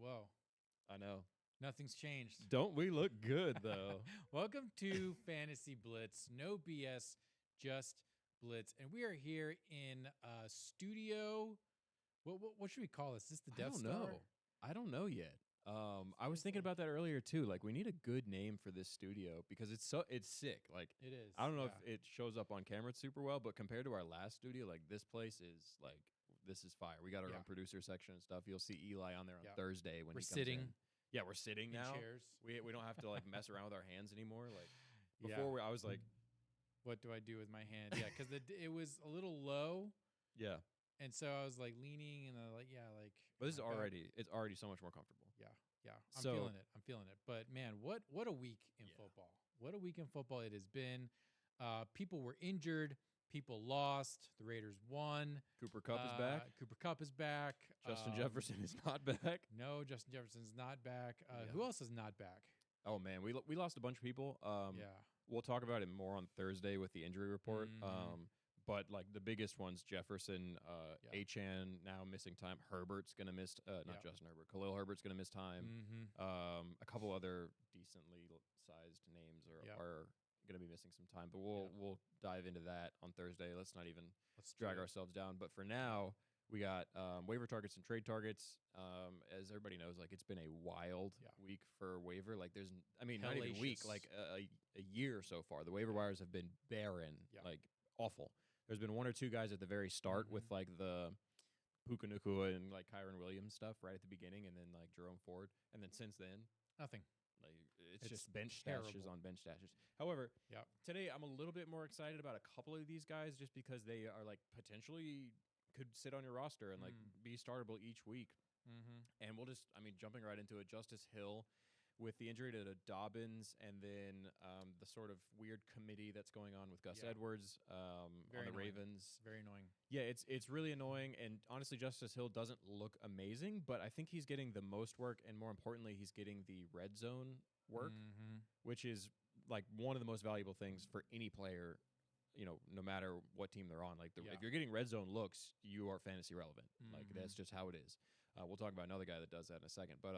Whoa, I know. nothing's changed. Don't we look good though? Welcome to Fantasy Blitz. No BS, just Blitz. And we are here in studio. What should we call this? Is this the I Death don't Star? know. I don't know yet. I was thinking about that earlier too. Like, we need a good name for this studio because it's sick. Like, It is. I don't know if it shows up on camera super well, but compared to our last studio, like this place is like this is fire. We got our own producer section and stuff. You'll see Eli on there on Thursday when we're he comes sitting. in. Yeah, we're sitting In now. chairs. We don't have to like mess around with our hands anymore. Like Yeah. before, I was like, What do I do with my hand? Yeah, because it was a little low, yeah. and so I was like leaning, and I like But this is my back. it's already so much more comfortable. Yeah, I'm So- feeling it. I'm feeling it. But man, what a week in Yeah. football. What a week in football it has been. People were injured. People lost. The Raiders won. Cooper Kupp is back. Cooper Kupp is back. Justin Jefferson is not back. No, Justin Jefferson's not back. Yeah. Who else is not back? Oh man, we lost a bunch of people. Yeah. We'll talk about it more on Thursday with the injury report. Mhm. But like the biggest ones, Jefferson, Yeah. Achan now missing time. Herbert's gonna miss. Not Yeah. Justin Herbert. Khalil Herbert's gonna miss time. Mm-hmm. A couple other decently sized names Yeah. are gonna be missing some time. But we'll dive into that on Thursday. Let's not even Let's drag ourselves down. But for now, we got waiver targets and trade targets. As everybody knows, like it's been a wild week for waiver. Like there's, not even week, Hellacious. like a year so far. The waiver wires have been barren, like awful. There's been one or two guys at the very start with like the Puka Nacua and like Kyron Williams stuff right at the beginning, and then like Jerome Ford, and then since then, Nothing. like It's it's just bench stashes terrible. on bench stashes. However, Yeah. today I'm a little bit more excited about a couple of these guys just because they are like potentially could sit on your roster and like be startable each week. Mm-hmm. And we'll just, jumping right into it, Justice Hill with the injury to Dobbins, and then the sort of weird committee that's going on with Gus Edwards on the annoying. Ravens. Very annoying. Yeah, it's really annoying, and honestly, Justice Hill doesn't look amazing, but I think he's getting the most work, and more importantly, he's getting the red zone work, which is like one of the most valuable things for any player, no matter what team they're on. Like if you're getting red zone looks, you are fantasy relevant. Like that's just how it is. We'll talk about another guy that does that in a second, but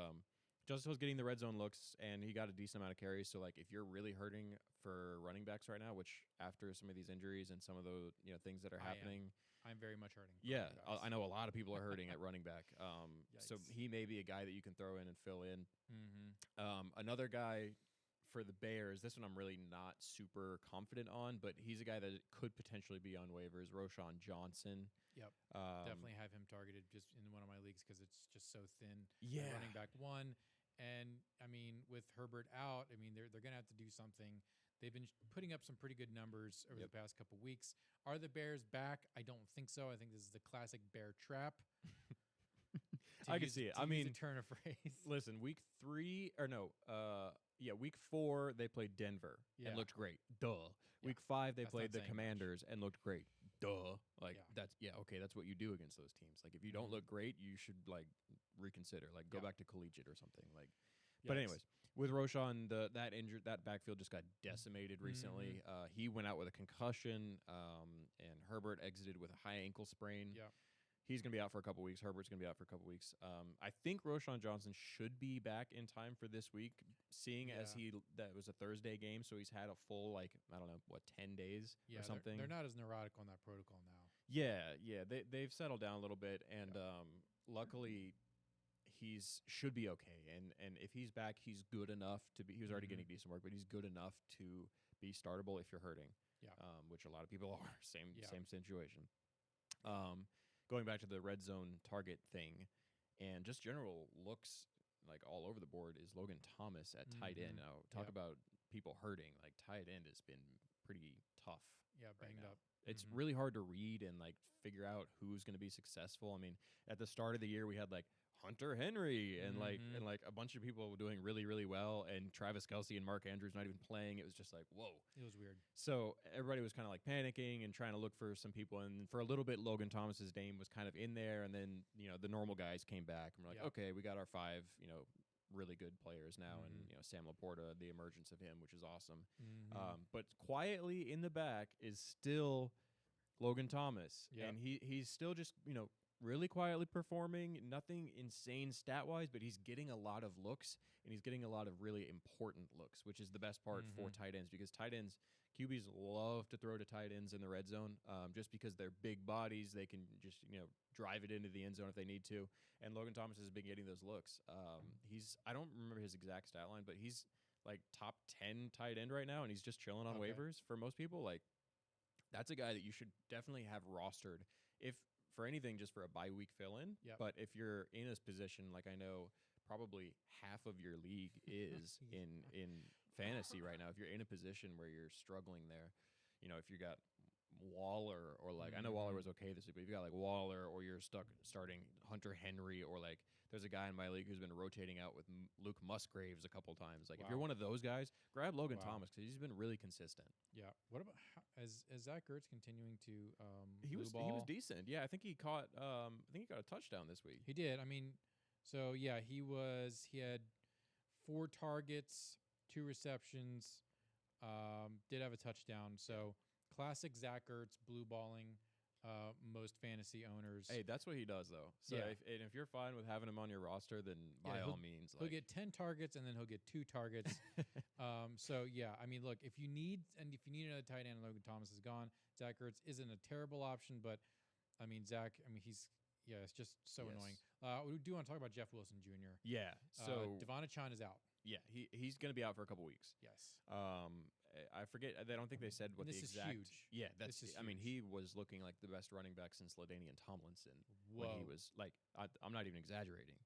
Justice Hill's getting the red zone looks, and he got a decent amount of carries. So like if you're really hurting for running backs right now, which after some of these injuries and some of the things that are happening. I'm very much hurting. Yeah, I know a lot of people are hurting at running back. So Yikes. he may be a guy that you can throw in and fill in. Mm-hmm. Another guy for the Bears, this one I'm really not super confident on, but he's a guy that could potentially be on waivers, Roshan Johnson. Yep. Definitely have him targeted just in one of my leagues because it's just so thin. Yeah. Running back one. And, with Herbert out, they're going to have to do something. They've been putting up some pretty good numbers over the past couple weeks. Are the Bears back? I don't think so. I think this is the classic bear trap. I can see it. To turn a phrase. Listen, week 4 they played Denver and looked great. Duh. Yeah. Week 5 they That's played not the saying Commanders and looked great. Duh. Like Yeah. that's what you do against those teams. Like if you don't look great, you should like reconsider. Like go back to collegiate or something. Like But anyways, with Roshan, that backfield just got decimated recently. He went out with a concussion, and Herbert exited with a high ankle sprain. Yeah. He's going to be out for a couple weeks. Herbert's going to be out for a couple weeks. I think Roshan Johnson should be back in time for this week, seeing as that was a Thursday game, so he's had a full 10 days or something. They're not as neurotic on that protocol now. Yeah, they've settled down a little bit, and luckily should be okay. And if he's back, he's good enough to be. He was already getting decent work, but he's good enough to be startable if you're hurting. Yeah. Which a lot of people are. Same situation. Going back to the red zone target thing, and just general looks like all over the board is Logan Thomas at tight end. Now talk about people hurting. Like tight end has been pretty tough. Yeah, right banged now. up. It's really hard to read and like figure out who's going to be successful. At the start of the year, we had like Hunter Henry and like a bunch of people doing really, really well, and Travis Kelce and Mark Andrews not even playing. It was just like, whoa. It was weird. So everybody was kind of like panicking and trying to look for some people. And for a little bit, Logan Thomas's name was kind of in there. And then, the normal guys came back and we're like, okay, we got our 5, really good players now. And, Sam Laporta, the emergence of him, which is awesome. But quietly in the back is still Logan Thomas. Yeah. And he's still just, really quietly performing, nothing insane stat-wise, but he's getting a lot of looks, and he's getting a lot of really important looks, which is the best part for tight ends, because tight ends, QBs love to throw to tight ends in the red zone, just because they're big bodies. They can just, drive it into the end zone if they need to, and Logan Thomas has been getting those looks. I don't remember his exact stat line, but he's like top 10 tight end right now, and he's just chilling on waivers for most people. Like, that's a guy that you should definitely have rostered, if for anything, just for a bye week fill in. Yep. But if you're in this position, like I know probably half of your league is in fantasy right now, if you're in a position where you're struggling there, if you got Waller, or like I know Waller was okay this week, but if you got like Waller, or you're stuck starting Hunter Henry, or like there's a guy in my league who's been rotating out with Luke Musgraves a couple times. Like if you're one of those guys, grab Logan Thomas, because he's been really consistent. Yeah. What about is Zach Ertz continuing to he was decent. Yeah, I think he got a touchdown this week. He did. I mean, so yeah, he had 4 targets, 2 receptions, did have a touchdown. So classic Zach Ertz blue balling most fantasy owners. Hey, that's what he does, though. So if you're fine with having him on your roster, then by all means. He'll get 10 targets, and then he'll get 2 targets. So, yeah, I mean, look, if you need another tight end, Logan Thomas is gone. Zach Ertz isn't a terrible option, but, I mean, it's just so annoying. We do want to talk about Jeff Wilson Jr. Yeah. So Devon Achane is out. Yeah, he's going to be out for a couple weeks. Yes. I forget. I don't think they said what the exact. This is huge. Yeah, I mean, he was looking like the best running back since LaDainian Tomlinson. Whoa. When he was like, I'm not even exaggerating.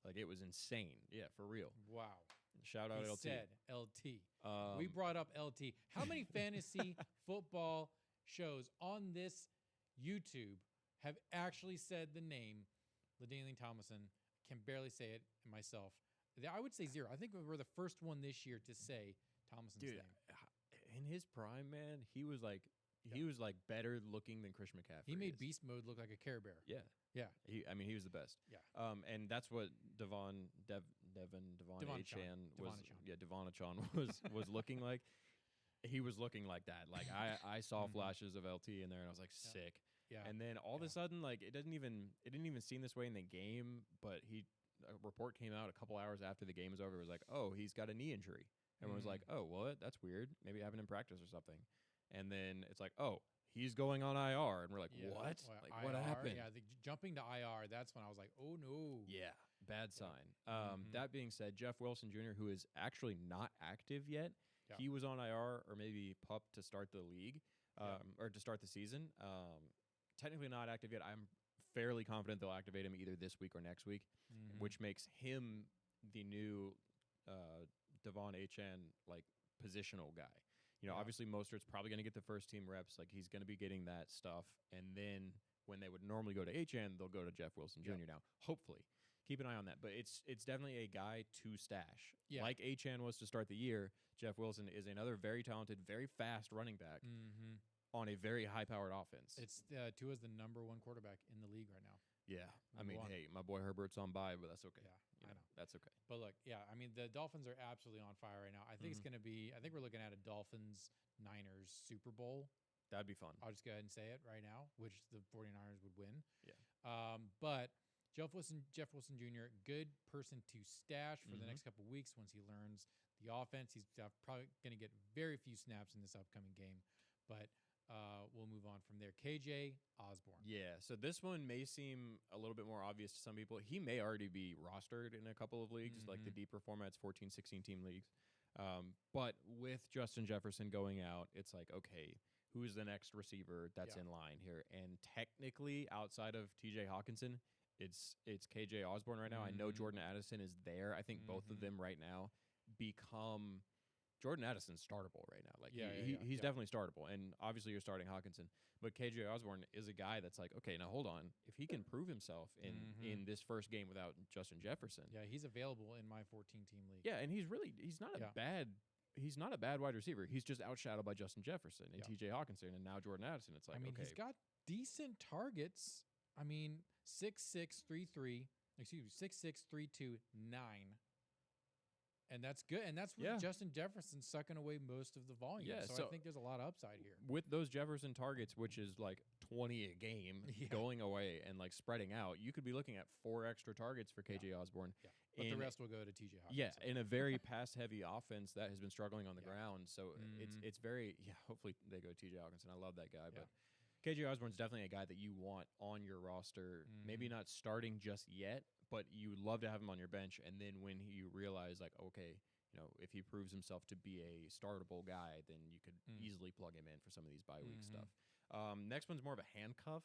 Like, it was insane. Yeah, for real. Wow. Shout out he LT. Said LT. We brought up LT. How many fantasy football shows on this YouTube have actually said the name LaDainian Tomlinson? Can barely say it myself. I would say 0. I think we're the first one this year to say Thomason's name. In his prime, man, he was like better looking than Christian McCaffrey. He made beast mode look like a Care Bear. Yeah. Yeah. He was the best. Yeah. And that's what Devon Achane was looking like. He was looking like that. Like I saw flashes of LT in there, and I was like, sick. Yeah. And then all of a sudden, like it didn't even seem this way in the game, but a report came out a couple hours after the game was over. It was like, oh, he's got a knee injury. Everyone was like, oh, what? That's weird. Maybe having him practice or something. And then it's like, oh, he's going on IR. And we're like, what? Like, IR, what happened? Yeah, jumping to IR, that's when I was like, oh, no. Yeah, bad sign. That being said, Jeff Wilson Jr., who is actually not active yet, he was on IR or maybe PUP to start the league or to start the season. Technically not active yet. I'm fairly confident they'll activate him either this week or next week, which makes him the new Devon Achane like positional guy. Obviously Mostert's probably going to get the first team reps. Like he's going to be getting that stuff, and then when they would normally go to Achane, they'll go to Jeff Wilson Jr. now. Hopefully, keep an eye on that. But it's definitely a guy to stash. Yeah. Like Achane was to start the year, Jeff Wilson is another very talented, very fast running back. On a very high-powered offense. It's Tua's the number 1 quarterback in the league right now. Yeah. Hey, my boy Herbert's on bye, but that's okay. Yeah, I know. That's okay. But look, the Dolphins are absolutely on fire right now. I think it's going to be – I think we're looking at a Dolphins-Niners Super Bowl. That'd be fun. I'll just go ahead and say it right now, which the 49ers would win. Yeah. But Jeff Wilson Jr., good person to stash for the next couple of weeks once he learns the offense. He's probably going to get very few snaps in this upcoming game, but – we'll move on from there. KJ Osborne. Yeah, so this one may seem a little bit more obvious to some people. He may already be rostered in a couple of leagues, like the deeper formats, 14, 16-team leagues. But with Justin Jefferson going out, it's like, okay, who's the next receiver that's in line here? And technically, outside of TJ Hawkinson, it's KJ Osborne right now. I know Jordan Addison is there. I think both of them right now become... Jordan Addison's startable right now. Like he's definitely startable, and obviously you're starting Hawkinson. But KJ Osborne is a guy that's like, okay, now hold on. If he can prove himself in this first game without Justin Jefferson, he's available in my 14-team league. Yeah, and he's not a bad wide receiver. He's just outshadowed by Justin Jefferson and TJ Hawkinson, and now Jordan Addison. It's like, he's got decent targets. 6'6", 3'3", 6'6", 3'2", 9. And that's good. And that's with Justin Jefferson sucking away most of the volume. Yeah, so I think there's a lot of upside here. With those Jefferson targets, which is like 20 a game going away and like spreading out, you could be looking at 4 extra targets for KJ Osborne. Yeah. But the rest will go to TJ Hawkins. Yeah, in a very pass-heavy offense that has been struggling on the ground. So it's very, hopefully they go TJ Hawkins, and I love that guy. But KJ Osborne's definitely a guy that you want on your roster, maybe not starting just yet, but you would love to have him on your bench. And then when you realize, like, okay, if he proves himself to be a startable guy, then you could easily plug him in for some of these bye-week stuff. Next one's more of a handcuff,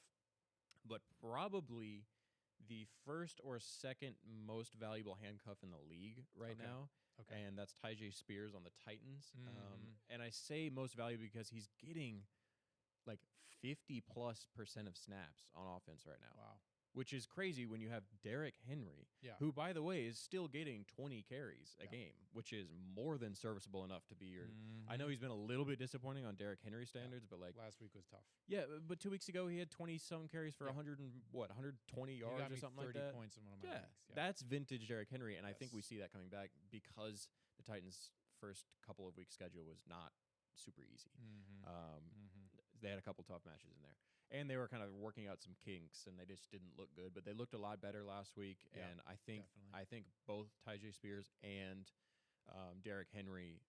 but probably the first or second most valuable handcuff in the league right now. Okay. And that's TaiJ Spears on the Titans. And I say most valuable because he's getting like 50+% of snaps on offense right now. Wow. Which is crazy when you have Derrick Henry, who, by the way, is still getting 20 carries a game, which is more than serviceable enough to be your... I know he's been a little bit disappointing on Derrick Henry standards, but like... Last week was tough. Yeah, but 2 weeks ago, he had 20-some carries for 120 yards or something like that. 30 points in one of my leagues. That's vintage Derrick Henry, and I think we see that coming back because the Titans' first couple of weeks' schedule was not super easy. They had a couple tough matches in there. And they were kind of working out some kinks, and they just didn't look good. But they looked a lot better last week, and I think both TaiJ Spears and Derrick Henry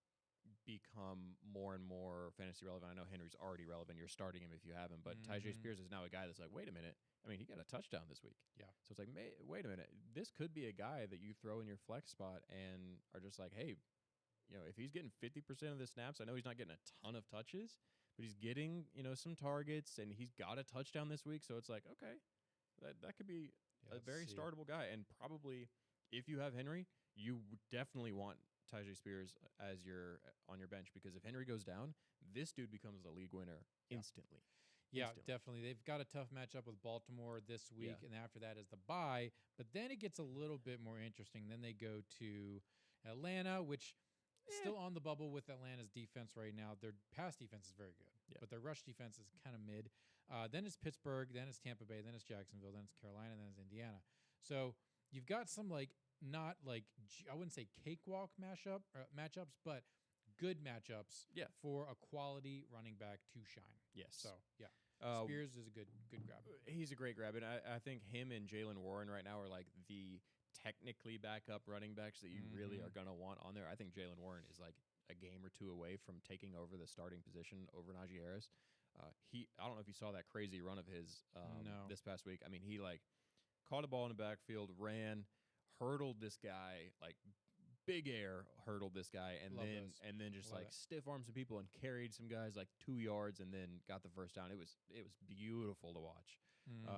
become more and more fantasy relevant. I know Henry's already relevant. You're starting him if you have him, but TaiJ Spears is now a guy that's like, wait a minute. I mean, he got a touchdown this week. Yeah. So it's like, wait a minute. This could be a guy that you throw in your flex spot and are just like, hey, if he's getting 50% of the snaps, I know he's not getting a ton of touches, but he's getting, some targets, and he's got a touchdown this week. So it's like, okay, that could be a very startable guy. And probably if you have Henry, you definitely want TaiJ Spears as on your bench, because if Henry goes down, this dude becomes the league winner instantly. Yeah, definitely. They've got a tough matchup with Baltimore this week, and after that is the bye. But then it gets a little bit more interesting. Then they go to Atlanta, which... Still on the bubble with Atlanta's defense right now. Their pass defense is very good, but their rush defense is kind of mid. Then it's Pittsburgh, then it's Tampa Bay, then it's Jacksonville, then it's Carolina, then it's Indiana. So you've got some not I wouldn't say cakewalk matchups, but good matchups for a quality running back to shine. Yes. So Spears is a good grab. He's a great grab, and I think him and Jaylen Warren right now are like the technically backup running backs that you really are going to want on there. I think Jaylen Warren is like a game or two away from taking over the starting position over Najee Harris. I don't know if you saw that crazy run of his this past week. I mean, he caught a ball in the backfield, ran, hurdled this guy, big air hurdled this guy, and then just stiff armed some people and carried some guys 2 yards and then got the first down. It was beautiful to watch.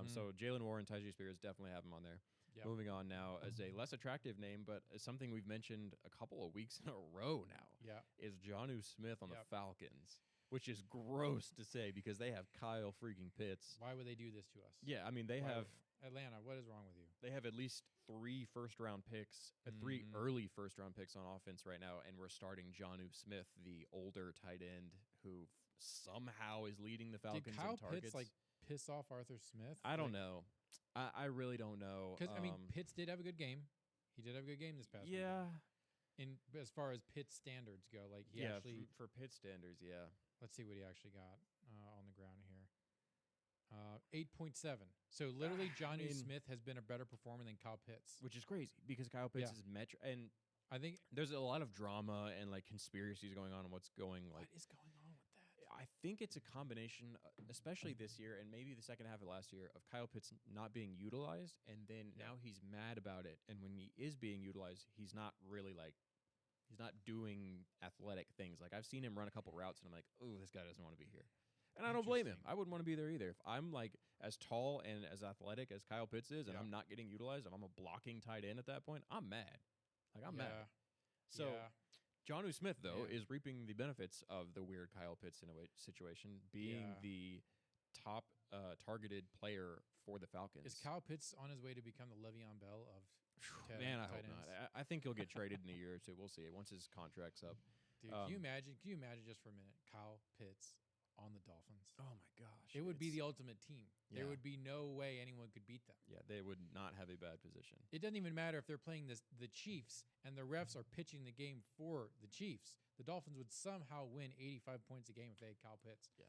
So Jaylen Warren, TaiJ Spears, definitely have him on there. Yep. Moving on now, as a less attractive name, but something we've mentioned a couple of weeks in a row now, is Jonnu Smith on the Falcons, which is gross to say because they have Kyle freaking Pitts. Why would they do this to us? Yeah, I mean, they have... Atlanta, what is wrong with you? They have at least 3 first-round picks, 3 early first-round picks on offense right now, and we're starting Jonnu Smith, the older tight end, who somehow is leading the Falcons in targets. Did Kyle Pitts, piss off Arthur Smith? I don't know. I really don't know. Because, Pitts did have a good game. He did have a good game this past week. Yeah. As far as Pitts standards go. For Pitts standards, yeah. Let's see what he actually got on the ground here. 8.7. So, literally, Jonnu Smith has been a better performer than Kyle Pitts. Which is crazy, because Kyle Pitts is metro. And I think there's a lot of drama and, conspiracies going on what's going, What is going on with that? I think it's a combination, especially this year and maybe the second half of last year, of Kyle Pitts not being utilized, and then now he's mad about it. And when he is being utilized, he's not really he's not doing athletic things. I've seen him run a couple routes, and I'm like, oh, this guy doesn't want to be here. And I don't blame him. I wouldn't want to be there either. If I'm as tall and as athletic as Kyle Pitts is, and I'm not getting utilized, if I'm a blocking tight end at that point, I'm mad. I'm mad. So. Jonnu Smith, though, is reaping the benefits of the weird Kyle Pitts situation, being the top targeted player for the Falcons. Is Kyle Pitts on his way to become the Le'Veon Bell of Man, I hope not. I think he'll get traded in a year or two. We'll see. Once his contract's up. Dude, can you imagine just for a minute, Kyle Pitts on the Dolphins. Oh my gosh. It would be the ultimate team. Yeah. There would be no way anyone could beat them. Yeah, they would not have a bad position. It doesn't even matter if they're playing the Chiefs and the refs are pitching the game for the Chiefs. The Dolphins would somehow win 85 points a game if they had Kyle Pitts. Yeah.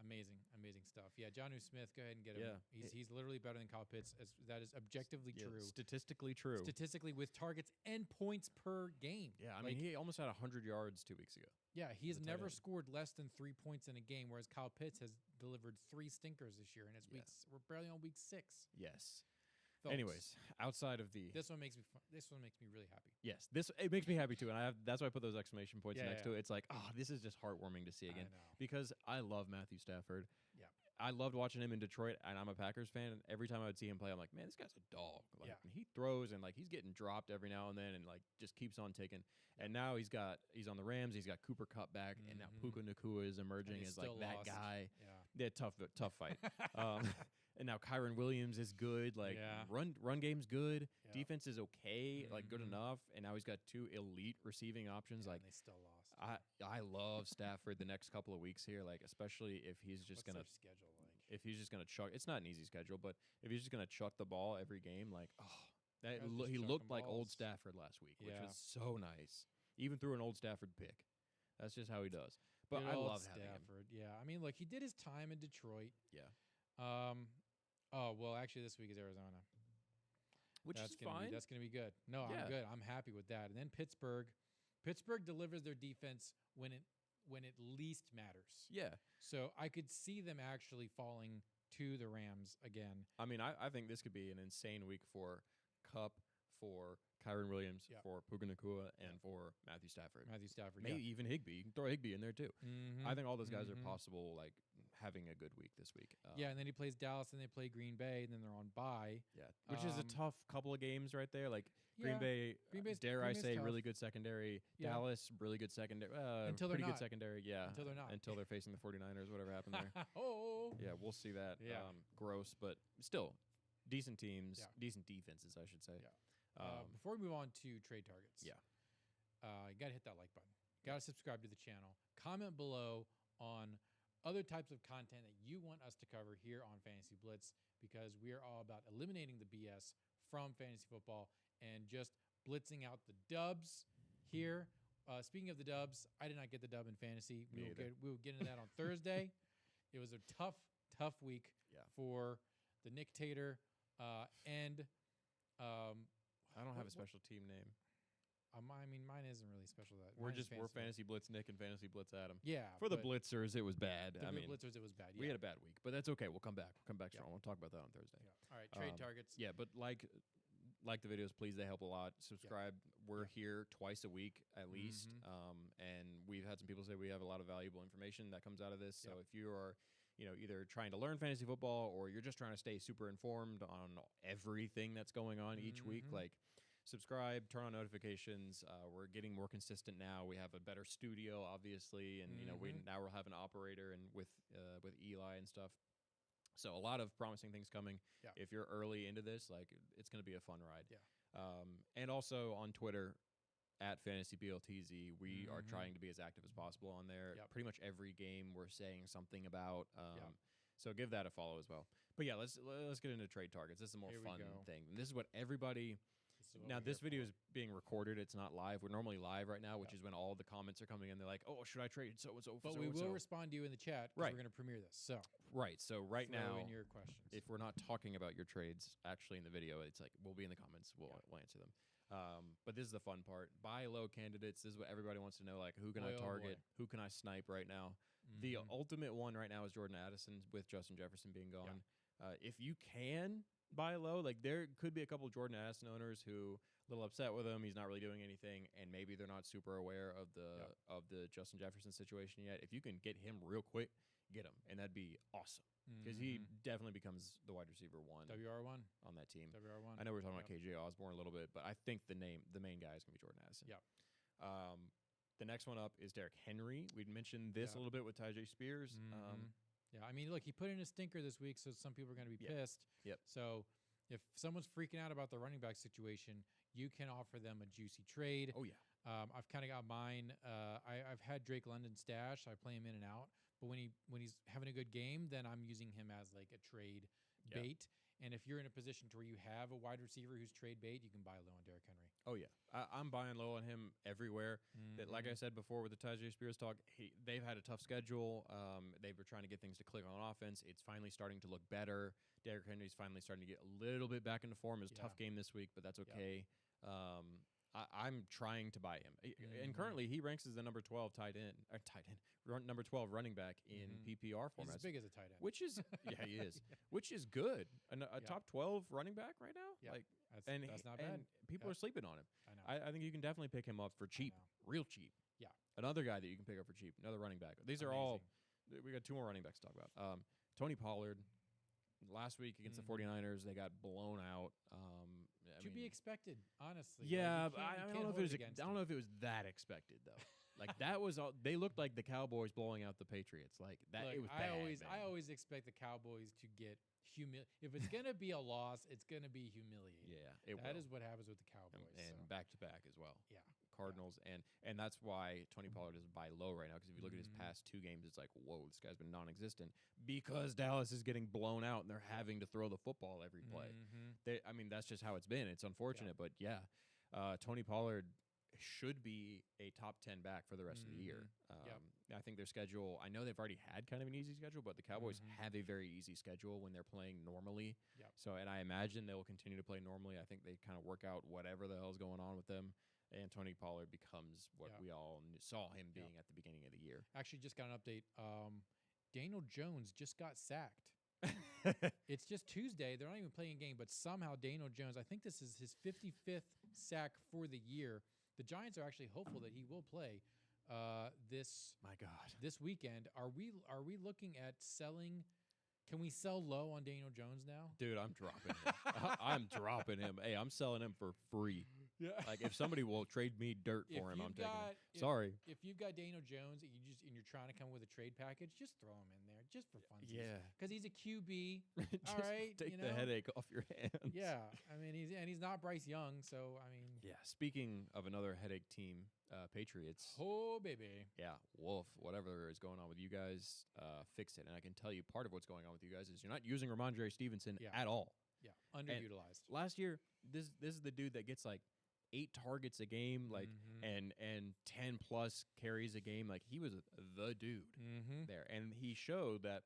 Amazing stuff. Yeah, Jonnu Smith, go ahead and get him. Yeah. He's literally better than Kyle Pitts. That is objectively true. Statistically true. Statistically with targets and points per game. Yeah, I mean, he almost had 100 yards 2 weeks ago. Yeah, he has never scored less than 3 points in a game, whereas Kyle Pitts has delivered 3 stinkers this year, and it's we're barely on week 6. Yes. Folks, anyways, outside of the this one makes me really happy. Yes, it makes me happy too, and that's why I put those exclamation points next to it. It's like, this is just heartwarming to see again because I love Matthew Stafford. Yeah, I loved watching him in Detroit, and I'm a Packers fan. And every time I would see him play, I'm like, man, this guy's a dog. Like, and he throws, and like he's getting dropped every now and then, and like just keeps on ticking. And now he's on the Rams. He's got Cooper Kupp back, and now Puka Nacua is emerging as like that guy. Yeah, tough fight. And now Kyron Williams is good. Like run game's good. Yeah. Defense is okay, like good enough. And now he's got 2 elite receiving options. Like they still lost. I love Stafford the next couple of weeks here. Like especially if he's just What's their schedule like? If he's just gonna chuck, it's not an easy schedule, but if he's just gonna chuck the ball every game, like he looked like old Stafford last week, which was so nice. Even through an old Stafford pick. That's just how he does. But I love having Stafford. Yeah, I mean, look, he did his time in Detroit. Yeah. Oh, well, actually, this week is Arizona. That's fine. That's going to be good. No, I'm good. I'm happy with that. And then Pittsburgh. Pittsburgh delivers their defense when it least matters. Yeah. So I could see them actually falling to the Rams again. I mean, I think this could be an insane week for Kupp, for Kyron Williams, for Puka Nacua, and for Matthew Stafford. Maybe even Higbee. You can throw Higbee in there too. I think all those guys are possible, like having a good week this week. And then he plays Dallas, and they play Green Bay, and then they're on bye. Yeah, which is a tough couple of games right there. Like Green Bay's dare I say, tough. Really good secondary. Yeah. Dallas, really good secondary. Until they're not. Good secondary. Yeah. Until they're not. Until they're facing the 49ers, whatever happened there. Yeah, we'll see that. Yeah. Gross, but still decent teams, decent defenses, I should say. Yeah. Before we move on to trade targets, you got to hit that like button. Got to subscribe to the channel. Comment below on other types of content that you want us to cover here on Fantasy Blitz, because we are all about eliminating the BS from fantasy football and just blitzing out the dubs here. Speaking of the dubs, I did not get the dub in fantasy. We will get into that on Thursday. It was a tough week for the Nick Tater and I don't have a special team name. I mean, mine isn't really special. We're Fantasy Blitz Nick and Fantasy Blitz Adam. Yeah. For the Blitzers, it was bad. The Blitzers, it was bad. Yeah. We had a bad week, but that's okay. We'll come back. Strong. We'll talk about that on Thursday. Yeah. All right. Trade targets. Yeah, but like the videos, please. They help a lot. Subscribe. We're here twice a week at least, and we've had some people say we have a lot of valuable information that comes out of this. So if you are either trying to learn fantasy football or you're just trying to stay super informed on everything that's going on each week, like subscribe, turn on notifications. We're getting more consistent now. We have a better studio, obviously, and we'll have an operator and with Eli and stuff. So a lot of promising things coming. Yeah. If you're early into this, like it's going to be a fun ride. Yeah. And also on Twitter, at FantasyBLTZ, we are trying to be as active as possible on there. Yep. Pretty much every game we're saying something about. So give that a follow as well. But yeah, let's get into trade targets. This is a more fun thing. And this is what everybody. Now this video is being recorded. It's not live. We're normally live right now, which is when all the comments are coming in. They're like, "Oh, should I trade so and so?" But we will respond to you in the chat. Right. We're going to premiere this. So So right now, throw in your questions. If we're not talking about your trades actually in the video, it's like we'll be in the comments. We'll answer them. But this is the fun part. Buy low candidates. This is what everybody wants to know. Like, who can I target? Who can I snipe right now? The ultimate one right now is Jordan Addison with Justin Jefferson being gone. If you can buy low, like there could be a couple of Jordan Addison owners who a little upset with him. He's not really doing anything, and maybe they're not super aware of the Justin Jefferson situation yet. If you can get him real quick, get him, and that'd be awesome. Because he definitely becomes the wide receiver one. WR1 on that team. WR1. I know we're talking about KJ Osborne a little bit, but I think the main guy is going to be Jordan Addison. Yeah. The next one up is Derrick Henry. We'd mentioned this a little bit with TaiJ Spears. Yeah, I mean, look, he put in a stinker this week, so some people are going to be pissed. Yep. So if someone's freaking out about the running back situation, you can offer them a juicy trade. Oh, yeah. I've kind of got mine. I've had Drake London stash. I play him in and out. But when he's having a good game, then I'm using him as like a trade bait. And if you're in a position to where you have a wide receiver who's trade bait, you can buy low on Derrick Henry. Oh, yeah. I'm buying low on him everywhere. That, like I said before with the TaiJ Spears talk, they've had a tough schedule. They were trying to get things to click on offense. It's finally starting to look better. Derrick Henry's finally starting to get a little bit back into form. It was a tough game this week, but that's okay. I'm trying to buy him. And currently, he ranks as the number 12 number 12 running back in PPR format. He's as big as a tight end. Which is, he is. Which is good. A top 12 running back right now? Yeah. Like, that's not bad. And people are sleeping on him. I know. I think you can definitely pick him up for cheap. Real cheap. Yeah. Another guy that you can pick up for cheap. Another running back. These are all, we got two more running backs to talk about. Tony Pollard. Last week against the 49ers, they got blown out. To be expected, honestly. Yeah, like, but I don't know if it was that expected though. Like that was all. They looked like the Cowboys blowing out the Patriots. Like that, Look, it was bad. I always expect the Cowboys to get if it's gonna be a loss, it's gonna be humiliating. Yeah, that is what happens with the Cowboys. And back to back as well. Yeah. Cardinals, and that's why Tony Pollard is buy low right now, because if you look at his past two games, it's like, whoa, this guy's been non-existent because Dallas is getting blown out and they're having to throw the football every play. That's just how it's been. It's unfortunate, but Tony Pollard should be a top 10 back for the rest of the year. I think their schedule, I know they've already had kind of an easy schedule, but the Cowboys have a very easy schedule when they're playing normally. So, and I imagine they will continue to play normally. I think they kind of work out whatever the hell's going on with them. And Tony Pollard becomes what we all saw him being at the beginning of the year. Actually, just got an update. Daniel Jones just got sacked. It's just Tuesday. They're not even playing a game, but somehow Daniel Jones, I think this is his 55th sack for the year. The Giants are actually hopeful that he will play this weekend. Are we looking at selling? Can we sell low on Daniel Jones now? Dude, I'm dropping him. I'm dropping him. Hey, I'm selling him for free. Yeah. Like if somebody will trade me dirt for him, I'm taking it. Sorry. If you've got Daniel Jones and you're trying to come with a trade package, just throw him in there just for fun. Yeah. Because he's a QB. All right. Take the headache off your hands. Yeah. I mean, he's not Bryce Young, so I mean. Yeah. Speaking of another headache team, Patriots. Oh baby. Yeah. Wolf. Whatever is going on with you guys, fix it. And I can tell you part of what's going on with you guys is you're not using Ramondre Stevenson at all. Yeah. Underutilized. And last year, this is the dude that gets like 8 targets a game, like and 10 plus carries a game. Like he was the dude there, and he showed that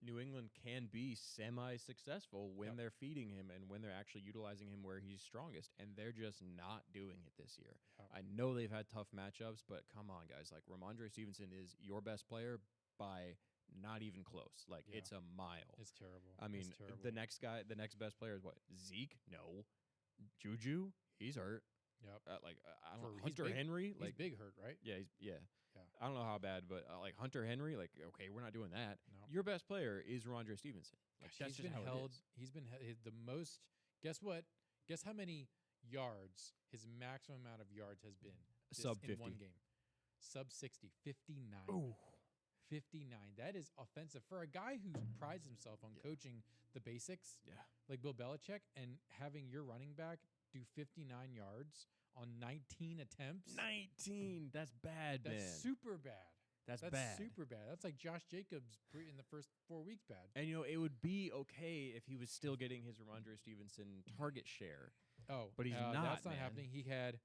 New England can be semi-successful when they're feeding him and when they're actually utilizing him where he's strongest, and they're just not doing it this year. I know they've had tough matchups, but come on, guys. Like Ramondre Stevenson is your best player by not even close. Like it's a mile. It's terrible. I mean, the next best player is what? Zeke? No. Juju? He's hurt. Yep. I don't know. Hunter Henry? He's big hurt, right? Yeah. I don't know how bad, but like Hunter Henry, like, okay, we're not doing that. No. Your best player is Ramondre Stevenson. Like, that's just how it is. He's been the most. Guess what? Guess how many yards his maximum amount of yards has been sub 50 in one game? Sub 60, 59. Ooh. 59. That is offensive for a guy who prides himself on coaching the basics. Yeah. Like Bill Belichick, and having your running back do 59 yards on 19 attempts. 19. That's bad, man. That's super bad. That's bad. Super bad. That's like Josh Jacobs in the first 4 weeks bad. And, it would be okay if he was still getting his Ramondre Stevenson target share. Oh. But he's not, That's not happening. He had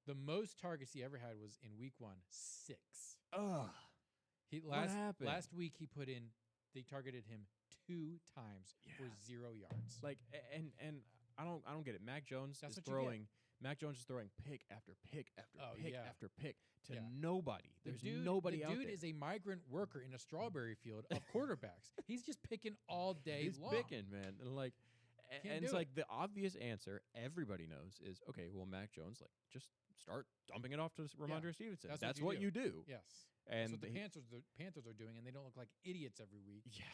the most targets he ever had was in week 1, 6. Ugh. What happened? Last week they targeted him 2 times for 0 yards. Like, and I don't get it. Mac Jones is throwing pick after pick after pick after pick to nobody. There's nobody out there. The dude is a migrant worker in a strawberry field of quarterbacks. He's just picking all day long. He's picking, man. And it's like the obvious answer everybody knows is, okay, well, Mac Jones, like, just start dumping it off to Ramondre Stevenson. That's what you do. Yes. And that's what the Panthers are doing, and they don't look like idiots every week. Yeah.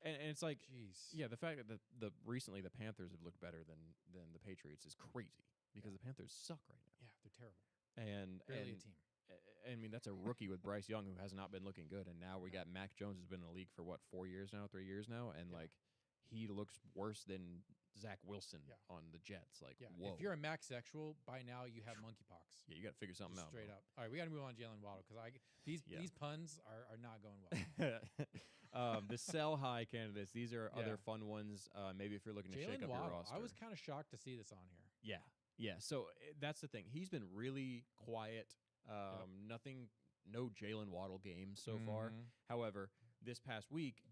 And it's like, jeez. Yeah, the fact that recently the Panthers have looked better than the Patriots is crazy because the Panthers suck right now. Yeah, they're terrible. And barely a team. I mean, that's a rookie with Bryce Young who has not been looking good, and now we got Mac Jones who's been in the league for 4 years now, 3 years now, and like he looks worse than Zach Wilson Yeah. on the Jets. Like, Yeah. whoa. If you're a Mac sexual, by now you have monkeypox. Yeah, you got to figure something Just out. straight bro. up. All right, we got to move on to Jaylen Waddle because these puns are not going well. The sell high candidates. These are other fun ones. Maybe if you're looking to shake Jaylen up Waddle, your roster. I was kind of shocked to see this on here. Yeah. Yeah. So that's the thing. He's been really quiet. Nothing, no Jaylen Waddle games so far. However, this past week,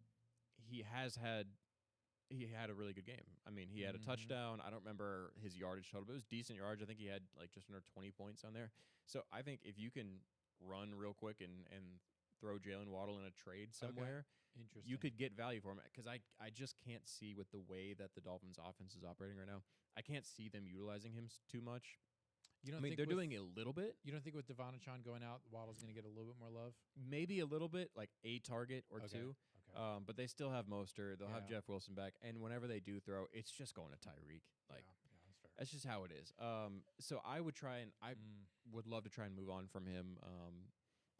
he had a really good game. I mean, he had a touchdown. I don't remember his yardage total, but it was decent yardage. I think he had like just under 20 points on there. So I think if you can run real quick and throw Jaylen Waddle in a trade somewhere, Interesting. you could get value for him. Because I just can't see with the way that the Dolphins offense is operating right now, I can't see them utilizing him too much. You don't I mean, think they're doing a little bit. You don't think with Devon going out, Waddle's going to get a little bit more love? Maybe a little bit, like a target or two. Okay. But they still have Mostert. They'll have Jeff Wilson back. And whenever they do throw, it's just going to Tyreek. Like, yeah, that's fair. That's just how it is. So I would would love to try and move on from him.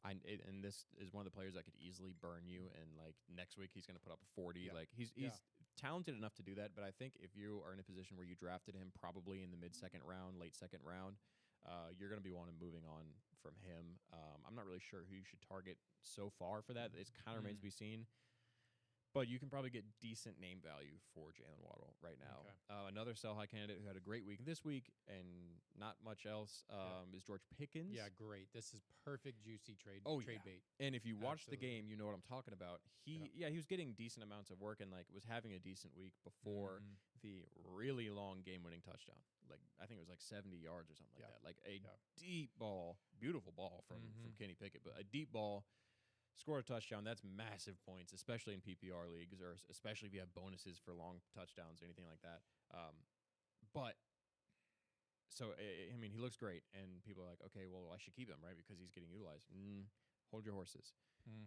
And this is one of the players that could easily burn you. And like next week, he's going to put up a 40. Yeah. Like he's talented enough to do that. But I think if you are in a position where you drafted him probably in the mid-second round, late second round, you're going to be wanting moving on from him. I'm not really sure who you should target so far for that. It kind of remains to be seen. But you can probably get decent name value for Jaylen Waddle right now. Okay. Another sell high candidate who had a great week this week and not much else is George Pickens. Yeah, great. This is perfect, juicy trade bait. And if you watch the game, you know what I'm talking about. He was getting decent amounts of work and like was having a decent week before the really long game-winning touchdown. Like I think it was like 70 yards or something like that. Like a deep ball, beautiful ball from Kenny Pickett, but a deep ball. Score a touchdown, that's massive points, especially in PPR leagues or especially if you have bonuses for long touchdowns or anything like that. I mean, he looks great, and people are like, okay, well, I should keep him, right, because he's getting utilized. Hold your horses.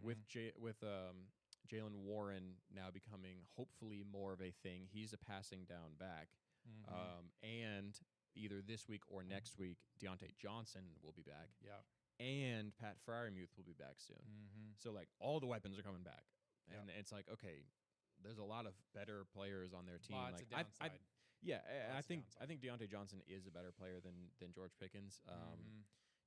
With Jaylen Warren now becoming hopefully more of a thing, he's a passing down back. And either this week or next week, Deontay Johnson will be back. Yeah. And Pat Fryermuth will be back soon. So, like, all the weapons are coming back. And it's like, okay, there's a lot of better players on their team. Lots of downside. I think Deontay Johnson is a better player than George Pickens.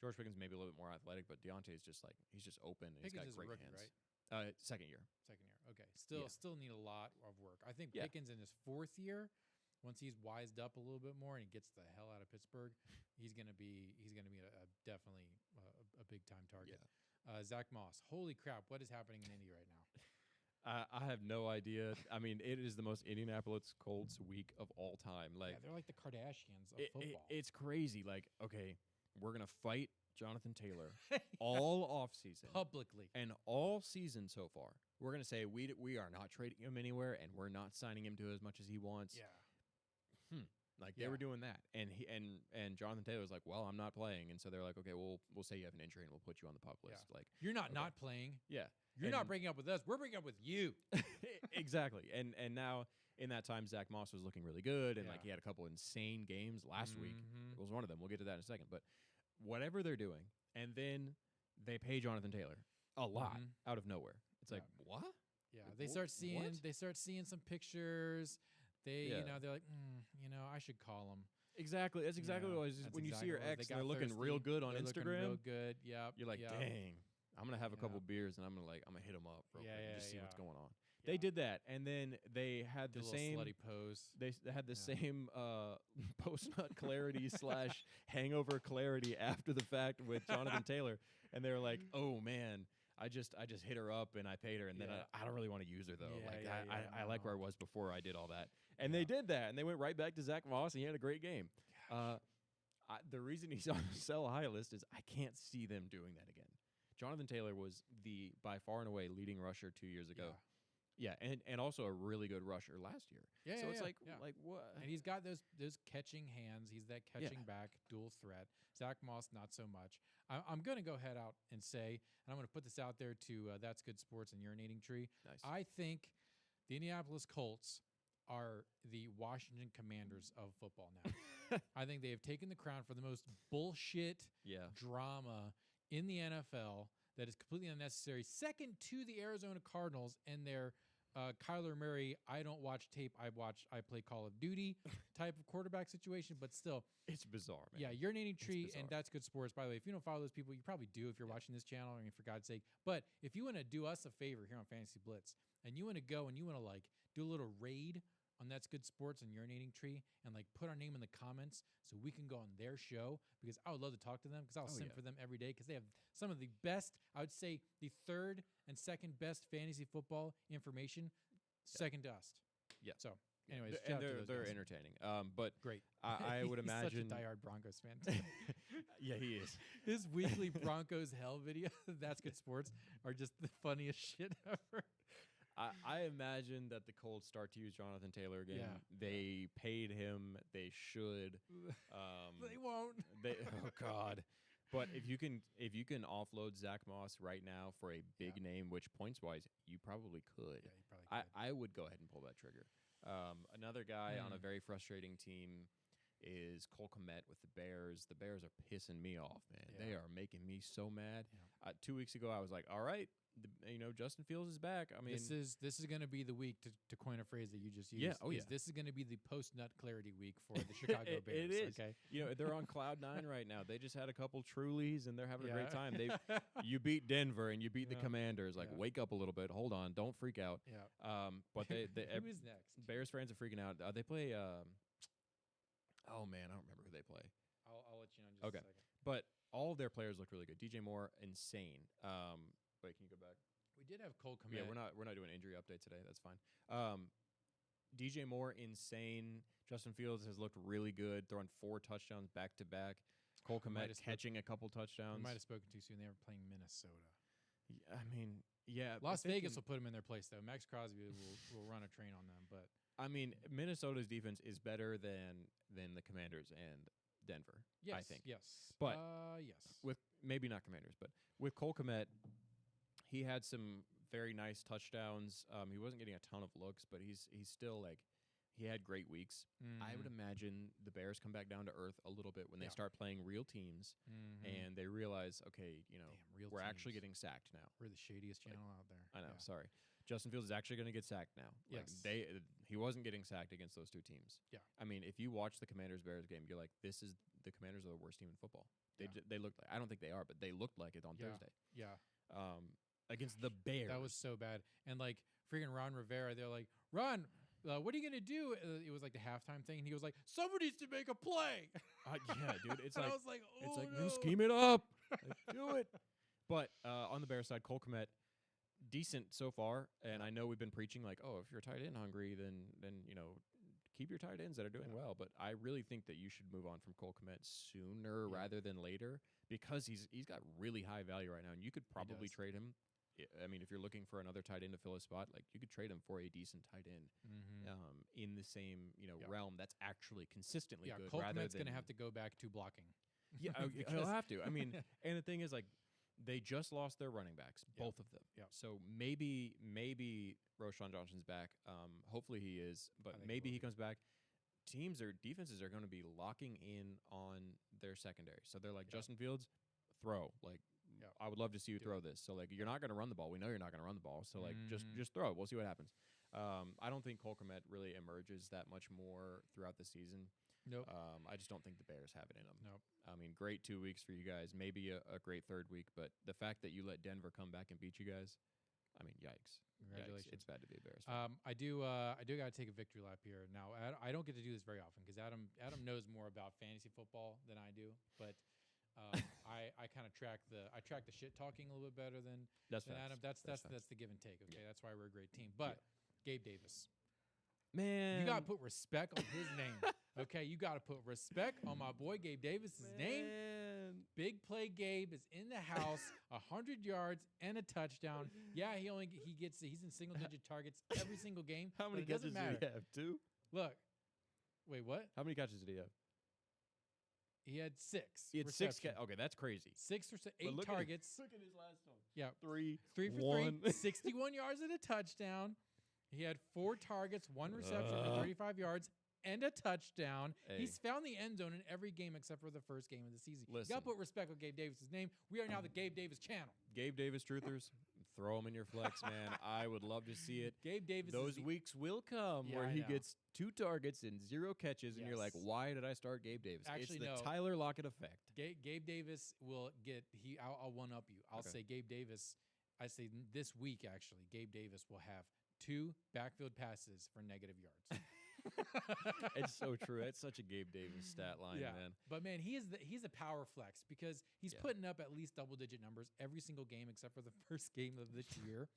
George Pickens may be a little bit more athletic, but Deontay's just like, he's just open. And Pickens he's got is great rookie, hands. Right? Second year. Okay. Still need a lot of work. I think Pickens in his fourth year, once he's wised up a little bit more and he gets the hell out of Pittsburgh, he's gonna be definitely a big time target. Zach Moss, holy crap, what is happening in Indy right now? I have no idea. I mean, it is the most Indianapolis Colts week of all time. Like they're like the Kardashians of football. It's crazy. Like, okay, we're gonna fight Jonathan Taylor all offseason publicly and all season so far. We're gonna say we are not trading him anywhere and we're not signing him to as much as he wants. Like they were doing that, and he and Jonathan Taylor was like, "Well, I'm not playing," and so they're like, "Okay, we'll say you have an injury and we'll put you on the pup list." Like you're not playing. Yeah, you're not breaking up with us. We're breaking up with you. Exactly. And now in that time, Zach Moss was looking really good, and like he had a couple insane games last week. It was one of them. We'll get to that in a second. But whatever they're doing, and then they pay Jonathan Taylor a lot out of nowhere. It's like what? Yeah, they start seeing some pictures. They're like, I should call him. Exactly. That's exactly what it was. When you see your ex, they're looking real good on Instagram. Real good. Yeah. You're like, dang, I'm gonna have a couple beers and I'm gonna hit him up real quick and just see what's going on. Yeah. They did that, and then they had the same slutty pose. They had the same post-nut clarity / hangover clarity after the fact with Jonathan Taylor, and they were like, oh man. I just hit her up and I paid her, and then I don't really want to use her though. I like where I was before I did all that, and they did that, and they went right back to Zach Moss, and he had a great game. The reason he's on the sell high list is I can't see them doing that again. Jonathan Taylor was the by far and away leading rusher 2 years ago. Yeah, and also a really good rusher last year. Yeah, so it's like what? And he's got those catching hands. He's that catching back dual threat. Zach Moss, not so much. I'm going to go head out and say, and I'm going to put this out there to That's Good Sports and Urinating Tree. Nice. I think the Indianapolis Colts are the Washington Commanders of football now. I think they have taken the crown for the most bullshit drama in the NFL that is completely unnecessary. Second to the Arizona Cardinals and their Kyler Murray, I don't watch tape. I play Call of Duty type of quarterback situation, but still. It's bizarre, man. Yeah, urinating tree, and that's good sports. By the way, if you don't follow those people, you probably do if you're watching this channel, I mean, for God's sake. But if you want to do us a favor here on Fantasy Blitz, and you want to go and you want to like do a little raid on That's Good Sports and Urinating Tree and like put our name in the comments so we can go on their show, because I would love to talk to them, because I'll send for them every day, because they have some of the best, I would say the third and second best fantasy football information, second to us. Yeah. So anyways, and they're entertaining. But great. I would imagine such a diehard Broncos fan. Yeah, he is. His weekly Broncos hell video, That's Good Sports, are just the funniest shit ever. I imagine that the Colts start to use Jonathan Taylor again. Yeah. They paid him. They should. They won't. Oh God. But if you can offload Zach Moss right now for a big name, which points wise you probably could. Yeah, you probably could. I would go ahead and pull that trigger. Another guy on a very frustrating team is Cole Kmet with the Bears. The Bears are pissing me off, man. Yeah. They are making me so mad. Yeah. 2 weeks ago, I was like, all right, Justin Fields is back. I mean, this is going to be the week to coin a phrase that you just used. Yeah. Oh, yeah. This is going to be the post nut clarity week for the Chicago Bears. It is. Okay. They're on cloud 9 right now. They just had a couple Trulies and they're having a great time. You beat Denver and you beat the Commanders. Like, wake up a little bit. Hold on. Don't freak out. Yeah. But they who is next? Bears fans are freaking out. They play. Oh man, I don't remember who they play. I'll let you know in just a second. But all of their players look really good. DJ Moore, insane. Wait, can you go back? We did have Cole Kmet. Yeah, we're not doing injury update today. That's fine. DJ Moore, insane. Justin Fields has looked really good, throwing 4 touchdowns back to back. Cole Kmet catching a couple touchdowns. We might have spoken too soon. They were playing Minnesota. Yeah, I mean, yeah. Las Vegas will put them in their place, though. Max Crosby will run a train on them. But I mean, Minnesota's defense is better than the Commanders and Denver. Yes, I think. Yes, but yes, with maybe not Commanders, but with Cole Kmet, he had some very nice touchdowns. He wasn't getting a ton of looks, but he's still like, he had great weeks. I would imagine the Bears come back down to earth a little bit when they start playing real teams and they realize, okay, we're actually getting sacked now. We're the shadiest channel out there. I know. Yeah. Sorry. Justin Fields is actually going to get sacked now. Yes. Like he wasn't getting sacked against those two teams. Yeah. I mean, if you watch the Commanders-Bears game, you're like, the Commanders are the worst team in football. They looked like, I don't think they are, but they looked like it on Thursday. Yeah. Against the Bears. That was so bad. And like freaking Ron Rivera, they're like, Ron, what are you going to do? It was like the halftime thing. And he was like, somebody needs to make a play. Yeah, dude. It's like, I was like, oh, no, scheme it up. Like, do it. But on the Bears side, Cole Kmet, decent so far. And I know we've been preaching like, oh, if you're tight end hungry, then keep your tight ends that are doing well. But I really think that you should move on from Cole Kmet sooner rather than later, because he's got really high value right now. And you could probably trade him. I mean, if you're looking for another tight end to fill a spot, like you could trade him for a decent tight end in the same realm that's actually consistently good. Cole Kmet's going to have to go back to blocking. Yeah, he'll have to. I mean, and the thing is, like, they just lost their running backs, both of them. Yeah. So maybe Roshan Johnson's back. Hopefully he is, but maybe he comes back. Defenses are going to be locking in on their secondary. So they're like, Justin Fields, throw. Like, I would love to see you throw this. So, like, you're not going to run the ball. We know you're not going to run the ball. So, like, just throw it. We'll see what happens. I don't think Cole Kmet really emerges that much more throughout the season. Nope. I just don't think the Bears have it in them. Nope. I mean, great 2 weeks for you guys. Maybe a great third week. But the fact that you let Denver come back and beat you guys, I mean, yikes. Congratulations. Yikes. It's bad to be a Bears fan. I do got to take a victory lap here. Now, I don't get to do this very often because Adam knows more about fantasy football than I do. But I kind of track the shit talking a little bit better than Adam. That's the give and take. Okay, that's why we're a great team. But Gabe Davis, man, you got to put respect on his name. Okay, you got to put respect on my boy Gabe Davis's name. Big play Gabe is in the house, 100 yards and a touchdown. Yeah, he's in single digit targets every single game. How many catches did he have? 2? Look, wait, what? How many catches did he have? He had 6. He had 6. Okay, that's crazy. 6 or 8 targets. Look at his last one. Yeah, 3 for 1. 3, 61 yards and a touchdown. He had 4 targets, 1 reception for 35 yards and a touchdown. Hey. He's found the end zone in every game except for the first game of the season. Listen. You got to put respect on Gabe Davis' name. We are now the Gabe Davis channel. Gabe Davis truthers, throw him in your flex, man. I would love to see it. Gabe Davis. Those weeks will come where he gets 2 targets and 0 catches, and you're like, why did I start Gabe Davis? Actually, it's the Tyler Lockett effect. Gabe Davis will get I'll one up you. I'll say Gabe Davis. I say this week actually, Gabe Davis will have 2 backfield passes for negative yards. It's so true. That's such a Gabe Davis stat line, man. But man, he's a power flex because he's putting up at least double-digit numbers every single game except for the first game of this year.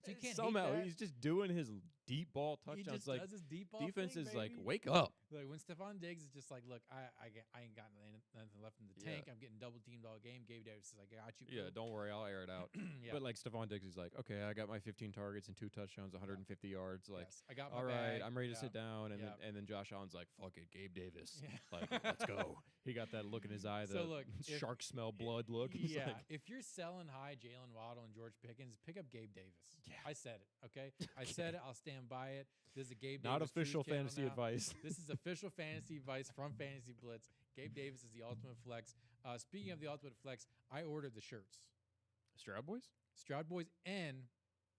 So you can't somehow he's just doing his deep ball touchdowns. He just does his deep ball defense thing, is baby. like, wake up. Like when Stephon Diggs is just like, look, I ain't got nothing left in the tank. I'm getting double teamed all game. Gabe Davis is like, I got you. Yeah, don't worry, I'll air it out. But like Stephon Diggs is like, okay, I got my 15 targets and 2 touchdowns, 150 yards. Like, I got my all right, bag. I'm ready to sit down. And then Josh Allen's like, fuck it, Gabe Davis. Yeah. Like, let's go. He got that look in his eye, the shark smell blood look. Yeah, like, if you're selling high Jaylen Waddle and George Pickens, pick up Gabe Davis. Yeah. I said it, okay? I said it. I'll stand by it. This is a Gabe not Davis official fantasy advice. This is official fantasy advice from Fantasy Blitz. Gabe Davis is the ultimate flex. Speaking of the ultimate flex, I ordered the shirts. Stroud Boys? Stroud Boys and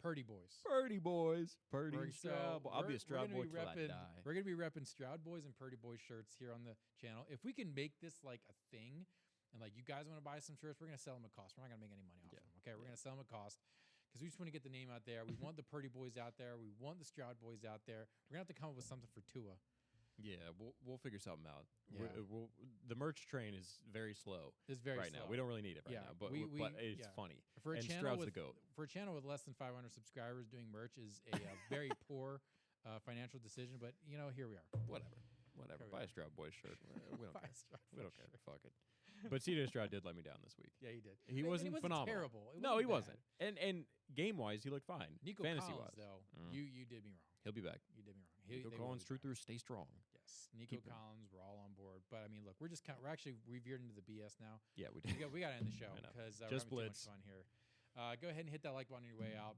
Purdy Boys. Purdy Boys. Purdy and Stroud. I'll be a Stroud Boy till I die. We're going to be repping Stroud Boys and Purdy Boys shirts here on the channel. If we can make this like a thing, and like you guys want to buy some shirts, we're going to sell them at cost. We're not going to make any money off them, okay? We're going to sell them at cost because we just want to get the name out there. We want the Purdy Boys out there. We want the Stroud Boys out there. We're going to have to come up with something for Tua. Yeah, we'll figure something out. Yeah. The merch train is very slow. It's very right slow. now. We don't really need it right now, but it's funny. For a and channel Stroud's with, the GOAT. For a channel with less than 500 subscribers, doing merch is a very poor financial decision. But you know, here we are. Whatever. Buy a Stroud Boys shirt. We don't care. We don't care. Shirt. Fuck it. But CJ Stroud did let me down this week. Yeah, he did. He wasn't phenomenal. Terrible. No, he wasn't. And game wise, he looked fine. Nico Fantasy Collins, wise, though, you did me wrong. He'll be back. You did me wrong. Nico Collins, true through, stay strong. Yes, Nico Collins, we're all on board. But I mean, look, we're actually veered into the BS now. Yeah, we did. We got to end the show because we're having too much fun here. Go ahead and hit that like button on your way out.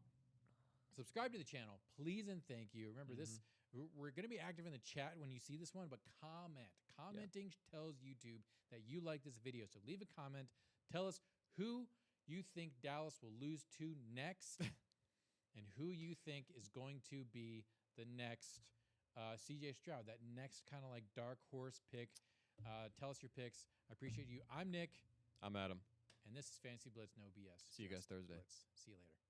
Subscribe to the channel, please and thank you. Remember this. We're going to be active in the chat when you see this one, but comment. Commenting tells YouTube that you like this video. So leave a comment. Tell us who you think Dallas will lose to next and who you think is going to be the next CJ Stroud, that next kind of like dark horse pick. Tell us your picks. I appreciate you. I'm Nick. I'm Adam. And this is Fantasy Blitz, no BS. See you guys Thursday. Blitz. See you later.